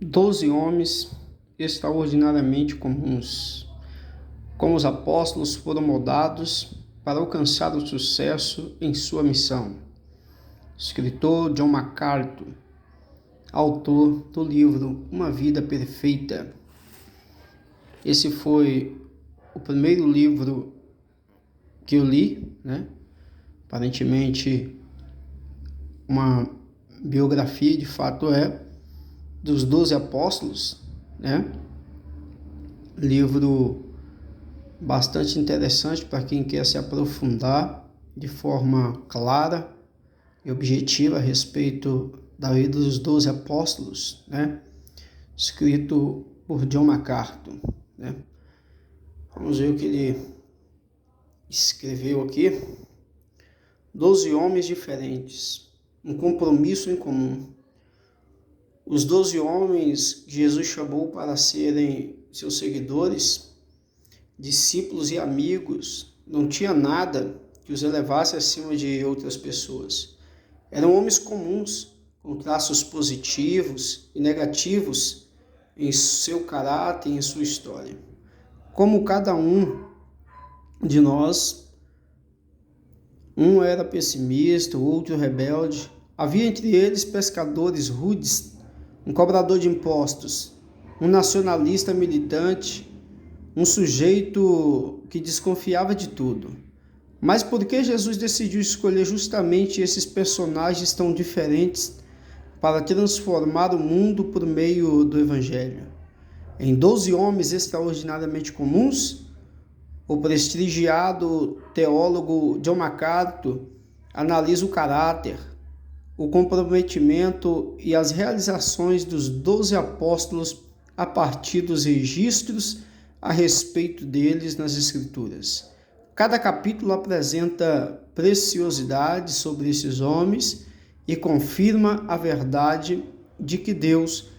12 homens extraordinariamente comuns. Como os apóstolos foram moldados para alcançar o sucesso em sua missão. Escritor John MacArthur, autor do livro Uma Vida Perfeita. Esse foi o primeiro livro que eu li, Aparentemente uma biografia, de fato dos 12 apóstolos, Livro bastante interessante para quem quer se aprofundar de forma clara e objetiva a respeito da vida dos 12 apóstolos, Escrito por John MacArthur, Vamos ver o que ele escreveu aqui. 12 homens diferentes, um compromisso em comum. Os 12 homens que Jesus chamou para serem seus seguidores, discípulos e amigos, não tinha nada que os elevasse acima de outras pessoas. Eram homens comuns, com traços positivos e negativos em seu caráter e em sua história. Como cada um de nós, um era pessimista, o outro rebelde. Havia entre eles pescadores rudes, um cobrador de impostos, um nacionalista militante, um sujeito que desconfiava de tudo. Mas por que Jesus decidiu escolher justamente esses personagens tão diferentes para transformar o mundo por meio do Evangelho? Em 12 homens extraordinariamente comuns, o prestigiado teólogo John MacArthur analisa o caráter, o comprometimento e as realizações dos 12 apóstolos a partir dos registros a respeito deles nas Escrituras. Cada capítulo apresenta preciosidades sobre esses homens e confirma a verdade de que Deus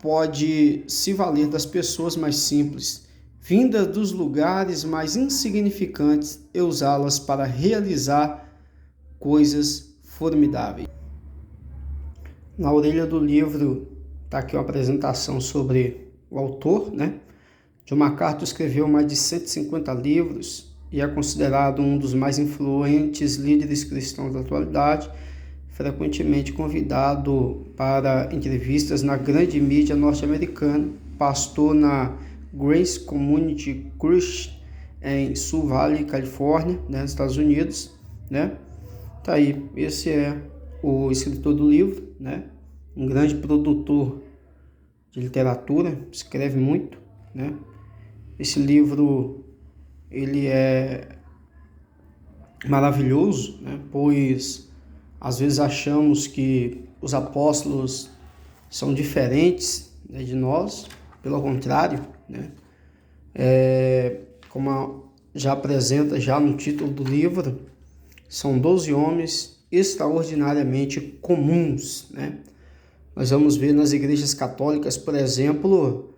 pode se valer das pessoas mais simples, vindas dos lugares mais insignificantes, e usá-las para realizar coisas formidáveis. Na orelha do livro está aqui uma apresentação sobre o autor, John MacArthur escreveu mais de 150 livros e é considerado um dos mais influentes líderes cristãos da atualidade, frequentemente convidado para entrevistas na grande mídia norte-americana, pastor na Grace Community Church em Sioux Valley, Califórnia, nos Estados Unidos, Tá aí, esse é o escritor do livro, Um grande produtor de literatura, escreve muito, Esse livro, ele é maravilhoso, Pois às vezes achamos que os apóstolos são diferentes, de nós, pelo contrário, Como já apresenta já no título do livro, são 12 homens extraordinariamente comuns, Nós vamos ver nas igrejas católicas, por exemplo,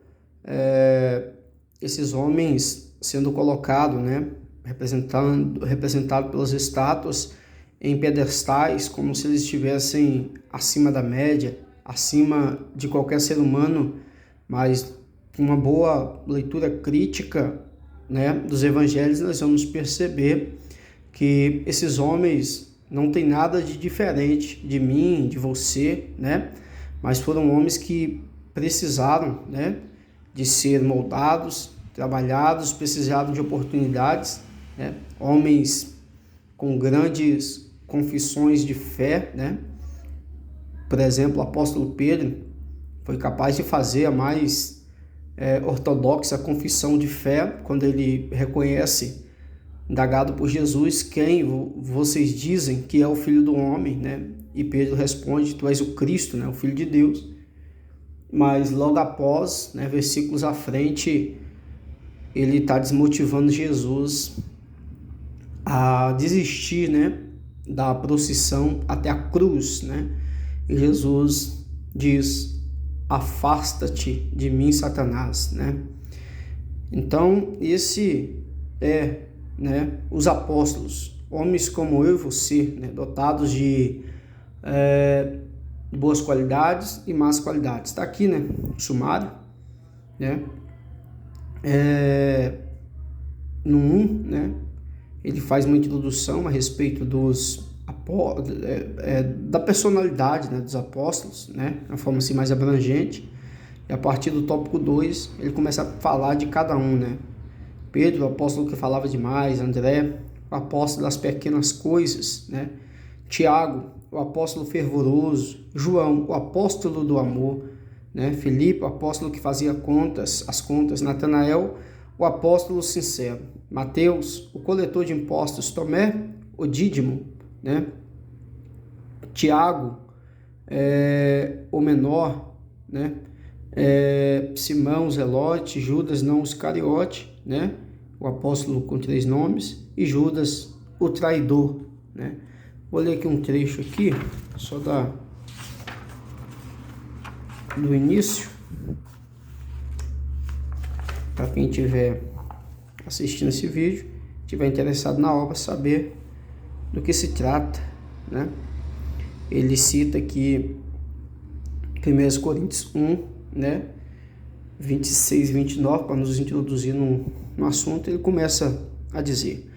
esses homens sendo colocados, representado pelas estátuas em pedestais, como se eles estivessem acima da média, acima de qualquer ser humano, mas com uma boa leitura crítica, dos evangelhos, nós vamos perceber que esses homens não têm nada de diferente de mim, de você, mas foram homens que precisaram, de ser moldados, trabalhados, precisaram de oportunidades, Homens com grandes confissões de fé, Por exemplo, o apóstolo Pedro foi capaz de fazer a mais ortodoxa confissão de fé quando ele reconhece, indagado por Jesus, quem vocês dizem que é o Filho do Homem, E Pedro responde, tu és o Cristo, o Filho de Deus. Mas logo após, versículos à frente, ele está desmotivando Jesus a desistir, da procissão até a cruz, E Jesus diz, afasta-te de mim, Satanás, Então, esse os apóstolos, homens como eu e você, dotados de boas qualidades e más qualidades. Está aqui, né, o sumário, né? No 1, né, ele faz uma introdução a respeito da personalidade, né, dos apóstolos, né, de uma forma assim mais abrangente. E a partir do tópico 2, ele começa a falar de cada um, né? Pedro, o apóstolo que falava demais, André, o apóstolo das pequenas coisas, né? Tiago, o apóstolo fervoroso, João, o apóstolo do amor, né? Filipe, o apóstolo que fazia as contas, Natanael, o apóstolo sincero, Mateus, o coletor de impostos, Tomé, o Dídimo, né? Tiago, o menor, né? Simão, Zelote, Judas, não Iscariote, né? O apóstolo com 3 nomes, e Judas, o traidor, né? Vou ler aqui um trecho aqui, só do início, para quem estiver assistindo esse vídeo, estiver interessado na obra, saber do que se trata, né? Ele cita aqui 1 Coríntios 1, né? 26 e 29, para nos introduzir no assunto. Ele começa a dizer: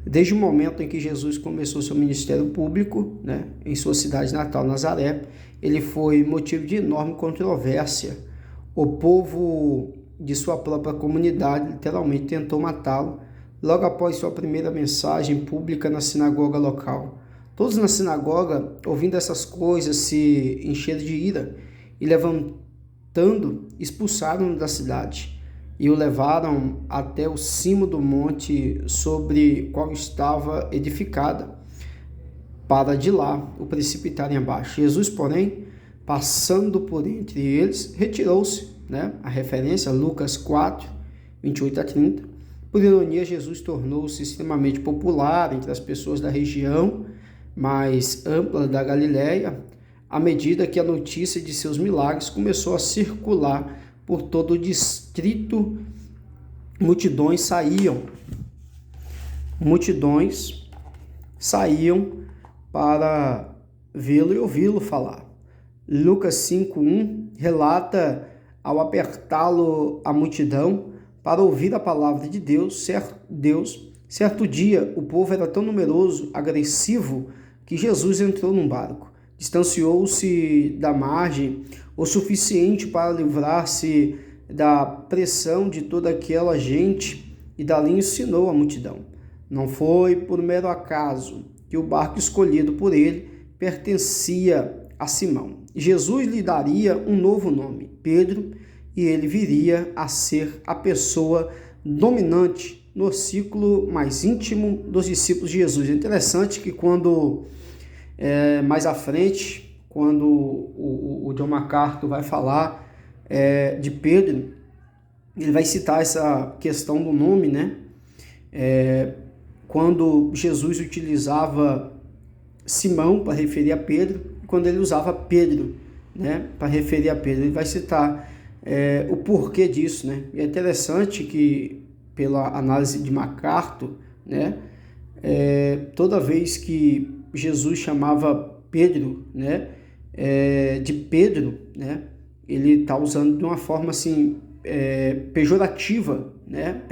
desde o momento em que Jesus começou seu ministério público, né, em sua cidade natal, Nazaré, ele foi motivo de enorme controvérsia. O povo de sua própria comunidade literalmente tentou matá-lo logo após sua primeira mensagem pública na sinagoga local. Todos na sinagoga, ouvindo essas coisas, se encheram de ira e, levantando, expulsaram-no da cidade e o levaram até o cimo do monte sobre qual estava edificada, para de lá o precipitarem abaixo. Jesus, porém, passando por entre eles, retirou-se, né? A referência, Lucas 4, 28 a 30. Por ironia, Jesus tornou-se extremamente popular entre as pessoas da região mais ampla da Galileia, à medida que a notícia de seus milagres começou a circular por todo o distrito. Multidões saíam para vê-lo e ouvi-lo falar. Lucas 5:1 relata, ao apertá-lo a multidão para ouvir a palavra de Deus, certo dia o povo era tão numeroso, agressivo, que Jesus entrou num barco. Distanciou-se da margem o suficiente para livrar-se da pressão de toda aquela gente e dali ensinou a multidão. Não foi por mero acaso que o barco escolhido por ele pertencia a Simão. Jesus lhe daria um novo nome, Pedro, e ele viria a ser a pessoa dominante no círculo mais íntimo dos discípulos de Jesus. É interessante que quando, mais à frente, quando o John MacArthur vai falar de Pedro, ele vai citar essa questão do nome, né? Quando Jesus utilizava Simão para referir a Pedro, e quando ele usava Pedro, né, para referir a Pedro, ele vai citar o porquê disso, né? E é interessante que, pela análise de MacArthur, né, toda vez que Jesus chamava Pedro, né, de Pedro, né, ele está usando de uma forma assim pejorativa, né,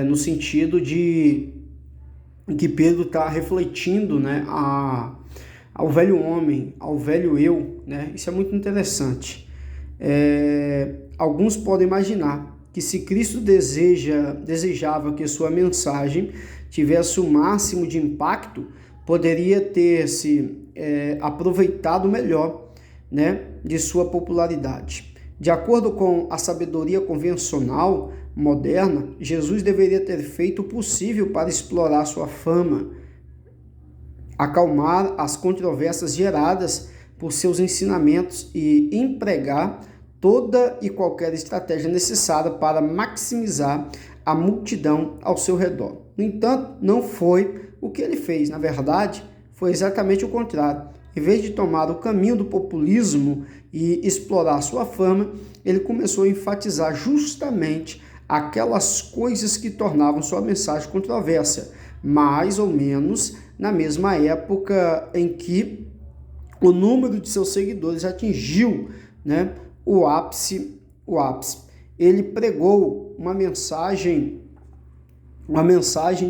no sentido de que Pedro está refletindo, né, ao velho homem, ao velho eu, né? Isso é muito interessante. Alguns podem imaginar que se Cristo desejava que sua mensagem tivesse o máximo de impacto, poderia ter se aproveitado melhor, né, de sua popularidade. De acordo com a sabedoria convencional moderna, Jesus deveria ter feito o possível para explorar sua fama, acalmar as controvérsias geradas por seus ensinamentos e empregar toda e qualquer estratégia necessária para maximizar a multidão ao seu redor. No entanto, não foi o que ele fez. Na verdade, foi exatamente o contrário. Em vez de tomar o caminho do populismo e explorar sua fama, ele começou a enfatizar justamente aquelas coisas que tornavam sua mensagem controversa, mais ou menos na mesma época em que o número de seus seguidores atingiu, né, o ápice. Ele pregou uma mensagem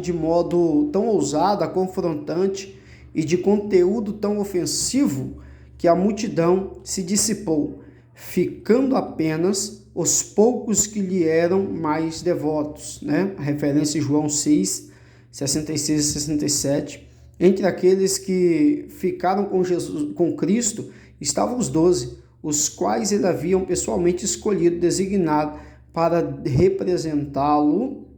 de modo tão ousado, confrontante e de conteúdo tão ofensivo que a multidão se dissipou, ficando apenas os poucos que lhe eram mais devotos, né? A referência em João 6, 66 e 67. Entre aqueles que ficaram com Jesus, com Cristo, estavam os 12, os quais ele havia pessoalmente escolhido, designado para representá-lo.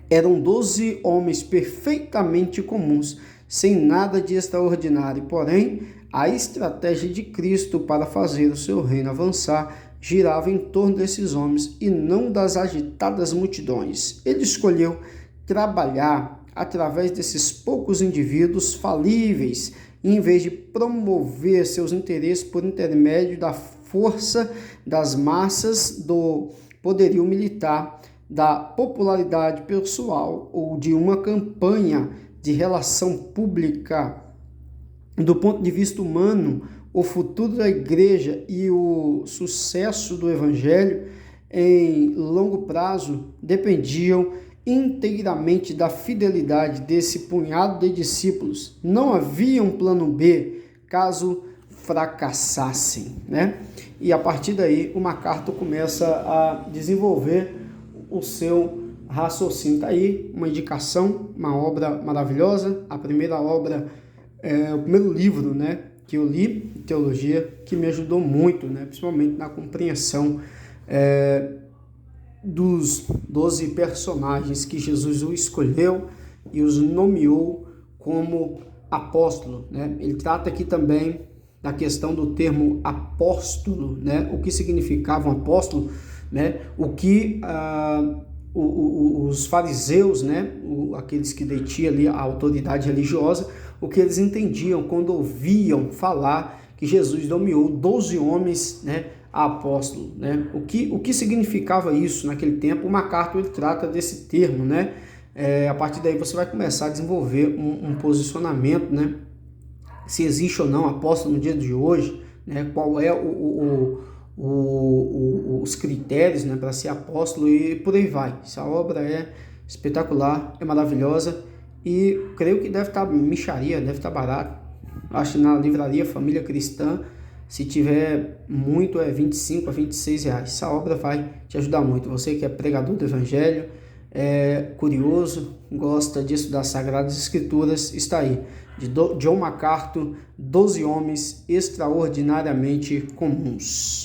Eram 12 homens perfeitamente comuns, sem nada de extraordinário. Porém, a estratégia de Cristo para fazer o seu reino avançar girava em torno desses homens e não das agitadas multidões. Ele escolheu trabalhar através desses poucos indivíduos falíveis, em vez de promover seus interesses por intermédio da força das massas, do poderio militar, da popularidade pessoal ou de uma campanha de relação pública. Do ponto de vista humano, o futuro da igreja e o sucesso do evangelho em longo prazo dependiam inteiramente da fidelidade desse punhado de discípulos. Não havia um plano B caso fracassassem, né? E a partir daí o MacArthur começa a desenvolver o seu raciocínio. Tá aí uma indicação, uma obra maravilhosa, a primeira obra, o primeiro livro, né, que eu li, teologia, que me ajudou muito, né, principalmente na compreensão dos 12 personagens que Jesus o escolheu e os nomeou como apóstolo, né? Ele trata aqui também da questão do termo apóstolo, né? O que significava um apóstolo, né? O que os fariseus, né? Aqueles que detinham ali a autoridade religiosa, o que eles entendiam quando ouviam falar que Jesus nomeou 12 homens, né, a apóstolo, né? O que significava isso naquele tempo? O MacArthur ele trata desse termo, né? A partir daí você vai começar a desenvolver um posicionamento, né? Se existe ou não apóstolo no dia de hoje, né? Qual é os critérios, né, para ser apóstolo e por aí vai. Essa obra é espetacular, é maravilhosa e creio que deve estar mixaria, deve estar barato. Acho que na livraria Família Cristã, se tiver muito, é 25 a 26 reais. Essa obra vai te ajudar muito. Você que é pregador do evangelho, é curioso, gosta de estudar Sagradas Escrituras, está aí. De John MacArthur, 12 homens extraordinariamente comuns.